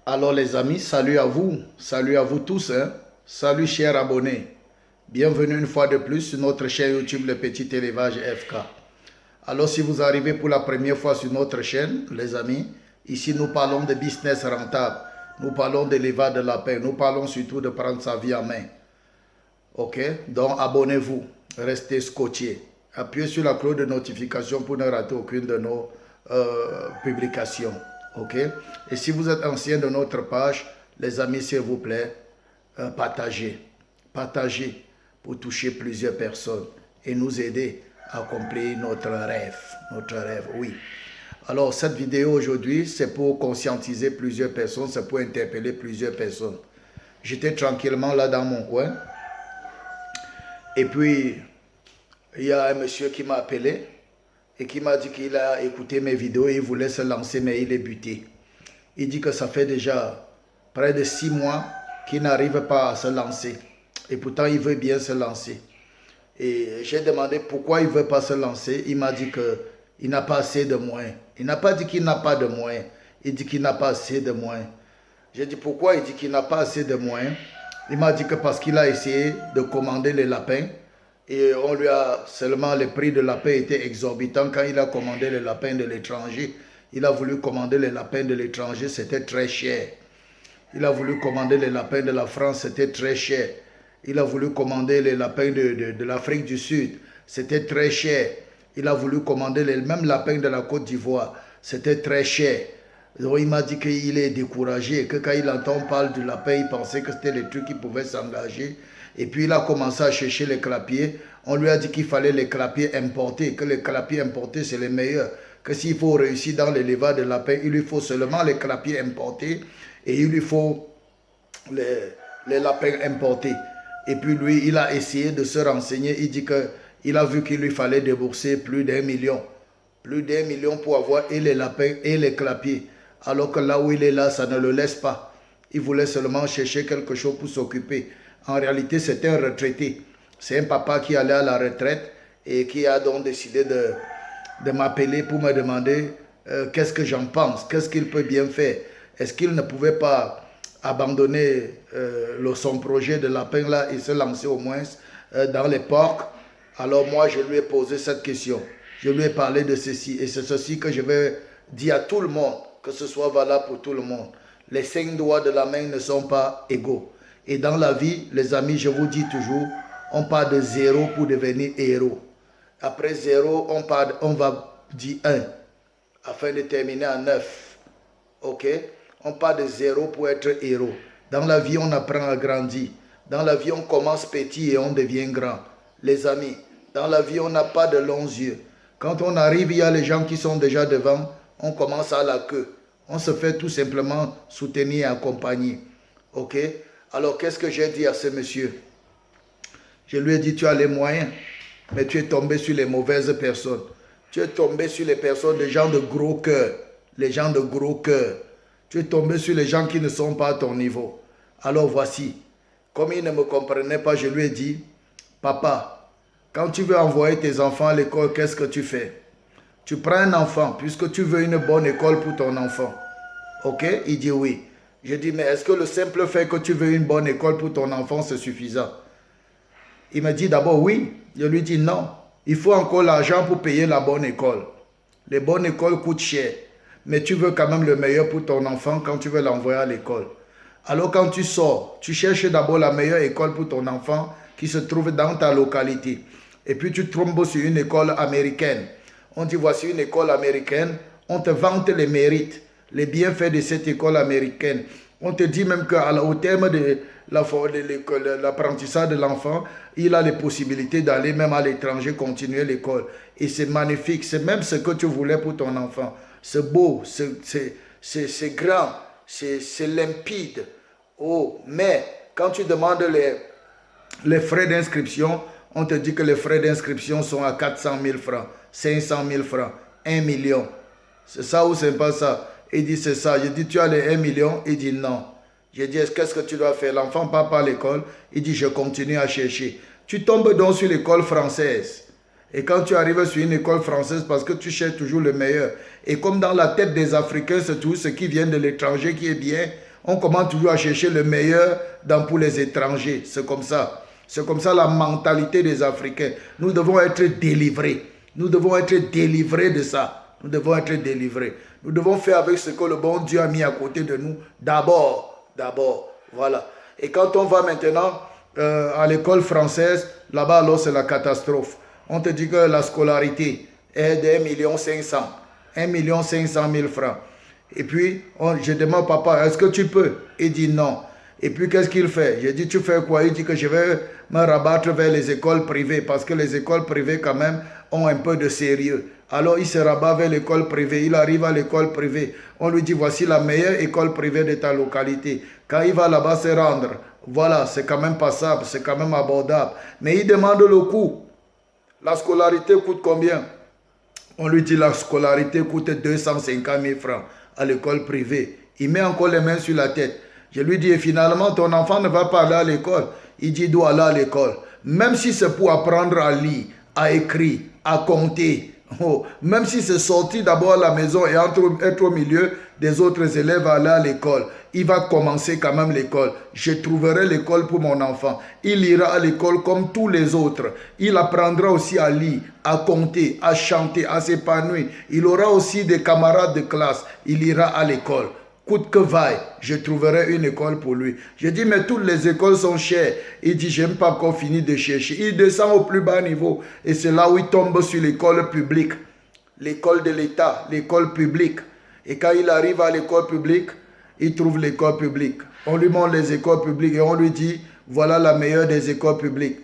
Alors les amis, salut à vous tous, hein. Salut chers abonnés. Bienvenue une fois de plus sur notre chaîne YouTube Le Petit Élevage FK. Alors si vous arrivez pour la première fois sur notre chaîne, les amis, ici nous parlons de business rentable, nous parlons d'élevage de lapin, nous parlons surtout de prendre sa vie en main. Ok, donc abonnez-vous, restez scotchés. Appuyez sur la cloche de notification pour ne rater aucune de nos publications. Ok, et si vous êtes ancien de notre page, les amis, s'il vous plaît, partagez pour toucher plusieurs personnes et nous aider à accomplir notre rêve, oui. Alors, cette vidéo aujourd'hui, c'est pour conscientiser plusieurs personnes, c'est pour interpeller plusieurs personnes. J'étais tranquillement là dans mon coin, et puis, il y a un monsieur qui m'a appelé, et qui m'a dit qu'il a écouté mes vidéos et il voulait se lancer, mais il est buté. Il dit que ça fait déjà près de 6 mois qu'il n'arrive pas à se lancer. Et pourtant, il veut bien se lancer. Et j'ai demandé pourquoi il ne veut pas se lancer. Il m'a dit qu'il n'a pas assez de moyens. Il n'a pas dit qu'il n'a pas de moyens. Il dit qu'il n'a pas assez de moyens. J'ai dit pourquoi il dit qu'il n'a pas assez de moyens. Il m'a dit que parce qu'il a essayé de commander les lapins. Et on lui a seulement, le prix de lapin était exorbitant. Quand il a commandé les lapins de l'étranger, il a voulu commander les lapins de l'étranger, c'était très cher. Il a voulu commander les lapins de la France, c'était très cher. Il a voulu commander les lapins de l'Afrique du Sud, c'était très cher. Il a voulu commander les mêmes lapins de la Côte d'Ivoire, c'était très cher. Donc il m'a dit qu'il est découragé, que quand il entend parler du lapin, il pensait que c'était les trucs qui pouvaient s'engager. Et puis il a commencé à chercher les clapiers. On lui a dit qu'il fallait les clapiers importés, que les clapiers importés c'est les meilleurs. Que s'il faut réussir dans l'élevage de lapins, il lui faut seulement les clapiers importés et il lui faut les lapins importés. Et puis lui, il a essayé de se renseigner. Il dit qu'il a vu qu'il lui fallait débourser plus d'1 million. Plus d'1 million pour avoir et les lapins et les clapiers. Alors que là où il est là, ça ne le laisse pas. Il voulait seulement chercher quelque chose pour s'occuper. En réalité, c'est un retraité. C'est un papa qui allait à la retraite et qui a donc décidé de m'appeler pour me demander qu'est-ce que j'en pense, qu'est-ce qu'il peut bien faire. Est-ce qu'il ne pouvait pas abandonner son projet de lapin là et se lancer au moins dans les porcs. Alors moi, je lui ai posé cette question. Je lui ai parlé de ceci et c'est ceci que je vais dire à tout le monde, que ce soit valable pour tout le monde. Les 5 doigts de la main ne sont pas égaux. Et dans la vie, les amis, je vous dis toujours, on part de 0 pour devenir héros. Après 0, on va dire 1, afin de terminer à 9. Ok? On part de 0 pour être héros. Dans la vie, on apprend à grandir. Dans la vie, on commence petit et on devient grand. Les amis, dans la vie, on n'a pas de longs yeux. Quand on arrive, il y a les gens qui sont déjà devant, on commence à la queue. On se fait tout simplement soutenir et accompagner. Ok? Alors, qu'est-ce que j'ai dit à ce monsieur? Je lui ai dit, tu as les moyens, mais tu es tombé sur les mauvaises personnes. Tu es tombé sur les personnes, les gens de gros cœur. Les gens de gros cœur. Tu es tombé sur les gens qui ne sont pas à ton niveau. Alors voici, comme il ne me comprenait pas, je lui ai dit, papa, quand tu veux envoyer tes enfants à l'école, qu'est-ce que tu fais? Tu prends un enfant, puisque tu veux une bonne école pour ton enfant. Ok? Il dit oui. Je dis, mais est-ce que le simple fait que tu veux une bonne école pour ton enfant, c'est suffisant? Il me dit d'abord oui. Je lui dis non. Il faut encore l'argent pour payer la bonne école. Les bonnes écoles coûtent cher. Mais tu veux quand même le meilleur pour ton enfant quand tu veux l'envoyer à l'école. Alors quand tu sors, tu cherches d'abord la meilleure école pour ton enfant qui se trouve dans ta localité. Et puis tu tombes sur une école américaine. On dit voici une école américaine. On te vante les mérites, les bienfaits de cette école américaine. On te dit même qu'au terme de l'apprentissage de l'enfant, il a les possibilités d'aller même à l'étranger continuer l'école. Et c'est magnifique, c'est même ce que tu voulais pour ton enfant. C'est beau, c'est grand, c'est limpide. Oh, mais quand tu demandes les frais d'inscription, on te dit que les frais d'inscription sont à 400 000 francs, 500 000 francs, 1 million. C'est ça ou c'est pas ça? Il dit c'est ça. Je dis tu as les 1 million? Il dit non. Je dis qu'est-ce que tu dois faire? L'enfant part par l'école. Il dit je continue à chercher. Tu tombes donc sur l'école française. Et quand tu arrives sur une école française, parce que tu cherches toujours le meilleur. Et comme dans la tête des Africains, c'est tout ce qui vient de l'étranger qui est bien, On commence toujours à chercher le meilleur pour les étrangers. C'est comme ça. C'est comme ça la mentalité des Africains. Nous devons être délivrés. Nous devons être délivrés de ça. Nous devons être délivrés. Nous devons faire avec ce que le bon Dieu a mis à côté de nous. D'abord. Voilà. Et quand on va maintenant à l'école française, là-bas, alors c'est la catastrophe. On te dit que la scolarité est de 1 500 000 francs. Et puis, je demande, papa, est-ce que tu peux? Il dit non. Et puis, qu'est-ce qu'il fait? J'ai dit, tu fais quoi? Il dit que je vais me rabattre vers les écoles privées parce que les écoles privées, quand même, ont un peu de sérieux. Alors, il se rabat vers l'école privée. Il arrive à l'école privée. On lui dit, voici la meilleure école privée de ta localité. Quand il va là-bas se rendre, voilà, c'est quand même passable, c'est quand même abordable. Mais il demande le coût. La scolarité coûte combien? On lui dit, la scolarité coûte 250 000 francs à l'école privée. Il met encore les mains sur la tête. Je lui dis, et finalement, ton enfant ne va pas aller à l'école. Il dit, il doit aller à l'école. Même si c'est pour apprendre à lire, à écrire, à compter. Oh, même si c'est sortir d'abord à la maison et être au milieu des autres élèves à aller à l'école. Il va commencer quand même l'école. Je trouverai l'école pour mon enfant. Il ira à l'école comme tous les autres. Il apprendra aussi à lire, à compter, à chanter, à s'épanouir. Il aura aussi des camarades de classe. Il ira à l'école. Coûte que vaille, je trouverai une école pour lui. Je dis, mais toutes les écoles sont chères. Il dit, je n'ai pas encore fini de chercher. Il descend au plus bas niveau. Et c'est là où il tombe sur l'école publique. L'école de l'État, l'école publique. Et quand il arrive à l'école publique, il trouve l'école publique. On lui montre les écoles publiques et on lui dit, voilà la meilleure des écoles publiques.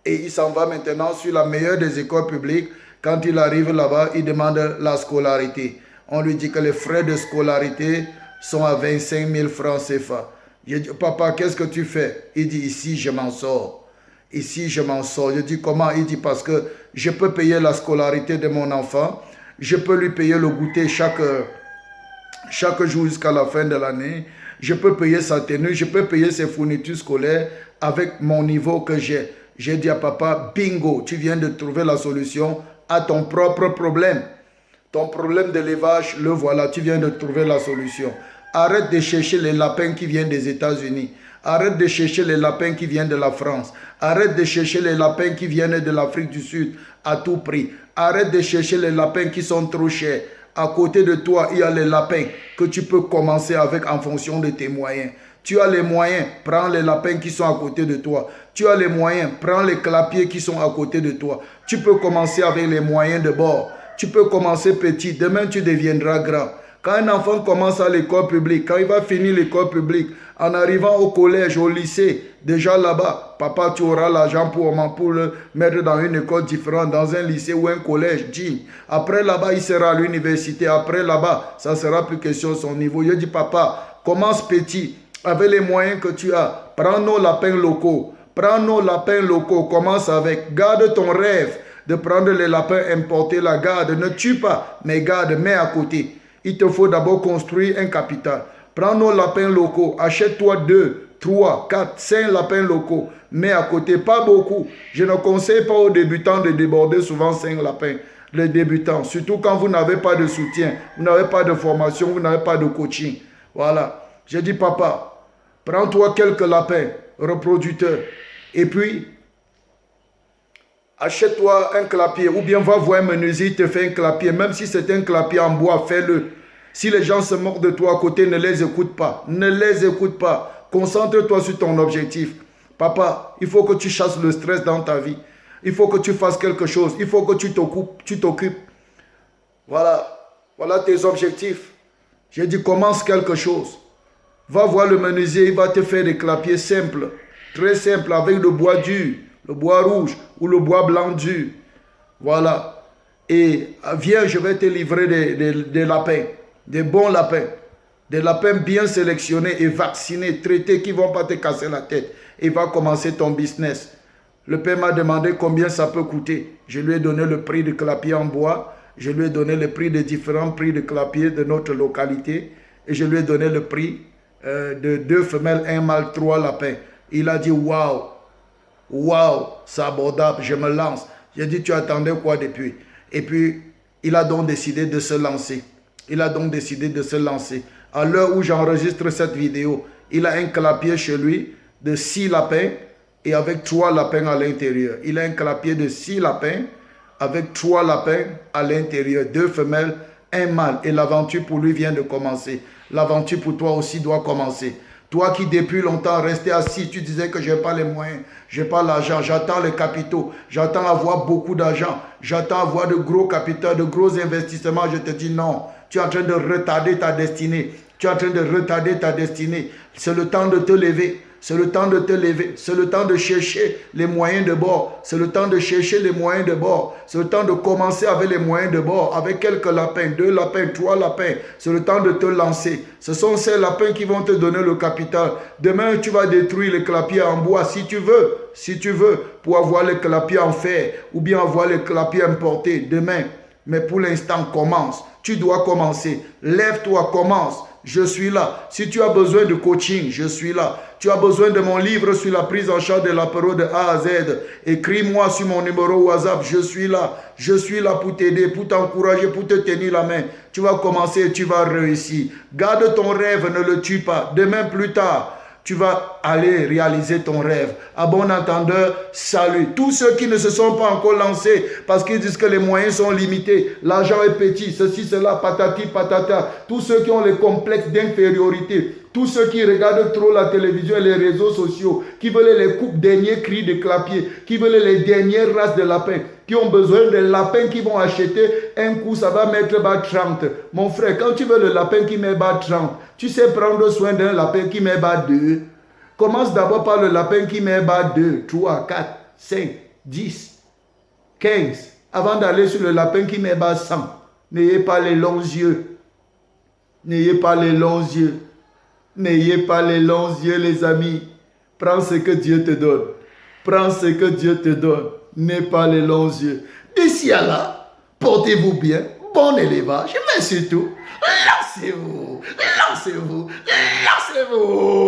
Et il s'en va maintenant sur la meilleure des écoles publiques. Quand il arrive là-bas, il demande la scolarité. On lui dit que les frais de scolarité sont à 25 000 francs CFA. Je dis, papa, qu'est-ce que tu fais? Il dit, ici, je m'en sors. Ici, je m'en sors. Je dis, comment? Il dit, parce que je peux payer la scolarité de mon enfant. Je peux lui payer le goûter chaque jour jusqu'à la fin de l'année. Je peux payer sa tenue. Je peux payer ses fournitures scolaires avec mon niveau que j'ai. J'ai dit à papa, bingo, tu viens de trouver la solution à ton propre problème. Ton problème d'élevage, le voilà, tu viens de trouver la solution. Arrête de chercher les lapins qui viennent des États-Unis. Arrête de chercher les lapins qui viennent de la France. Arrête de chercher les lapins qui viennent de l'Afrique du Sud à tout prix. Arrête de chercher les lapins qui sont trop chers. À côté de toi, il y a les lapins que tu peux commencer avec en fonction de tes moyens. Tu as les moyens, prends les lapins qui sont à côté de toi. Tu as les moyens, prends les clapiers qui sont à côté de toi. Tu peux commencer avec les moyens de bord. Tu peux commencer petit, demain tu deviendras grand. Quand un enfant commence à l'école publique, quand il va finir l'école publique, en arrivant au collège, au lycée, déjà là-bas, papa, tu auras l'argent pour le mettre dans une école différente, dans un lycée ou un collège digne. Après là-bas, il sera à l'université. Après là-bas, ça ne sera plus question de son niveau. Je dis, papa, commence petit, avec les moyens que tu as. Prends nos lapins locaux. Prends nos lapins locaux. Commence avec. Garde ton rêve de prendre les lapins importés, la garde. Ne tue pas, mais garde, mets à côté. Il te faut d'abord construire un capital. Prends nos lapins locaux, achète-toi 2, 3, 4, 5 lapins locaux. Mets à côté, pas beaucoup. Je ne conseille pas aux débutants de déborder souvent 5 lapins. Les débutants, surtout quand vous n'avez pas de soutien, vous n'avez pas de formation, vous n'avez pas de coaching. Voilà. J'ai dit, papa, prends-toi quelques lapins reproducteurs. Et puis, achète-toi un clapier ou bien va voir un menuisier, il te fait un clapier. Même si c'est un clapier en bois, fais-le. Si les gens se moquent de toi à côté, ne les écoute pas. Ne les écoute pas. Concentre-toi sur ton objectif. Papa, il faut que tu chasses le stress dans ta vie. Il faut que tu fasses quelque chose. Il faut que tu t'occupes. Voilà. Voilà tes objectifs. J'ai dit, commence quelque chose. Va voir le menuisier, il va te faire des clapiers simples. Très simples, avec le bois dur. Le bois rouge ou le bois blanc dur. Voilà. Et viens, je vais te livrer des lapins. Des bons lapins. Des lapins bien sélectionnés et vaccinés, traités, qui ne vont pas te casser la tête. Et va commencer ton business. Le père m'a demandé combien ça peut coûter. Je lui ai donné le prix de clapier en bois. Je lui ai donné le prix des différents prix de clapier de notre localité. Et je lui ai donné le prix de 2 femelles, 1 mâle, 3 lapins. Il a dit, waouh. Waouh, c'est abordable, je me lance. J'ai dit, tu attendais quoi depuis? Et puis, il a donc décidé de se lancer. Il a donc décidé de se lancer. À l'heure où j'enregistre cette vidéo, il a un clapier chez lui de 6 lapins et avec 3 lapins à l'intérieur. Il a un clapier de 6 lapins avec 3 lapins à l'intérieur, 2 femelles, un mâle. Et l'aventure pour lui vient de commencer. L'aventure pour toi aussi doit commencer. Toi qui depuis longtemps restais assis, tu disais que je n'ai pas les moyens, je n'ai pas l'argent, j'attends les capitaux, j'attends avoir beaucoup d'argent, j'attends avoir de gros capitaux, de gros investissements. Je te dis non, tu es en train de retarder ta destinée. Tu es en train de retarder ta destinée. C'est le temps de te lever. C'est le temps de te lever. C'est le temps de chercher les moyens de bord. C'est le temps de chercher les moyens de bord. C'est le temps de commencer avec les moyens de bord. Avec quelques lapins, 2 lapins, 3 lapins. C'est le temps de te lancer. Ce sont ces lapins qui vont te donner le capital. Demain, tu vas détruire les clapiers en bois si tu veux. Si tu veux, pour avoir les clapiers en fer ou bien avoir les clapiers importés demain. Mais pour l'instant, commence. Tu dois commencer. Lève-toi, commence. Je suis là. Si tu as besoin de coaching, je suis là. Tu as besoin de mon livre sur la prise en charge de l'apéro de A à Z. Écris-moi sur mon numéro WhatsApp. Je suis là. Je suis là pour t'aider, pour t'encourager, pour te tenir la main. Tu vas commencer et tu vas réussir. Garde ton rêve, ne le tue pas. Demain plus tard, tu vas aller réaliser ton rêve. À bon entendeur, salut. Tous ceux qui ne se sont pas encore lancés parce qu'ils disent que les moyens sont limités, l'argent est petit, ceci, cela, patati, patata. Tous ceux qui ont les complexes d'infériorité, tous ceux qui regardent trop la télévision et les réseaux sociaux, qui veulent les derniers cris de clapier, qui veulent les dernières races de lapins, qui ont besoin de lapins qui vont acheter un coup, ça va mettre bas 30. Mon frère, quand tu veux le lapin qui met bas 30, tu sais prendre soin d'un lapin qui met bas 2. Commence d'abord par le lapin qui met bas 2, 3, 4, 5, 10, 15, avant d'aller sur le lapin qui met bas 100. N'ayez pas les longs yeux. N'ayez pas les longs yeux. N'ayez pas les longs yeux, les amis. Prends ce que Dieu te donne. Prends ce que Dieu te donne. N'ayez pas les longs yeux. D'ici à là, portez-vous bien. Bon élevage. Mais surtout, lancez-vous. Lancez-vous. Lancez-vous.